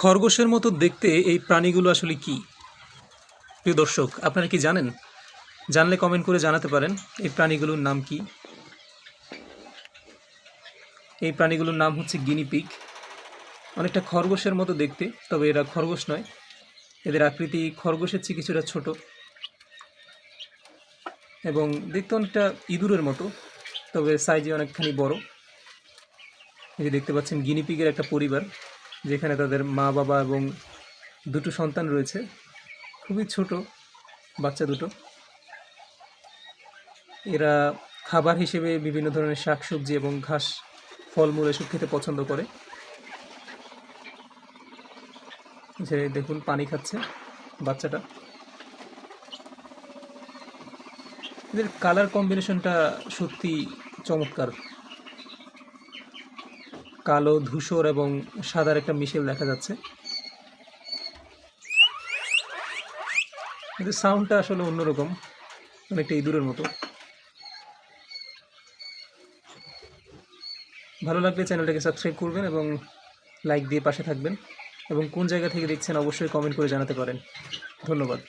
খরগোশের মতো দেখতে এই প্রাণীগুলো আসলে কি? প্রিয় দর্শক, আপনারা কি জানেন? জানলে কমেন্ট করে জানাতে পারেন এই প্রাণীগুলোর নাম কি। এই প্রাণীগুলোর নাম হচ্ছে গিনিপিগ। অনেকটা খরগোশের মতো দেখতে, তবে এরা খরগোশ নয়। এদের আকৃতি খরগোশের চেয়ে কিছুটা ছোট এবং দেখতে অনেকটা ইঁদুরের মতো, তবে সাইজে অনেকখানি বড়। এই যে দেখতে পাচ্ছেন গিনিপিগের একটা পরিবার, যেখানে তাদের মা বাবা এবং দুটো সন্তান রয়েছে। খুবই ছোট বাচ্চা দুটো। এরা খাবার হিসেবে বিভিন্ন ধরনের শাকসবজি এবং ঘাস, ফলমূল এসব খেতে পছন্দ করে। যে দেখুন পানি খাচ্ছে বাচ্চাটা। এদের কালার কম্বিনেশনটা সত্যি চমৎকার। কালো, ধূসর এবং সাদার একটা মিশেল দেখা যাচ্ছে। এদের সাউন্ডটা আসলে অন্যরকম, অনেকটা ইঁদুরের মতো। ভালো লাগলে চ্যানেলটাকে সাবস্ক্রাইব করবেন এবং লাইক দিয়ে পাশে থাকবেন, এবং কোন জায়গা থেকে দেখছেন অবশ্যই কমেন্ট করে জানাতে পারেন। ধন্যবাদ।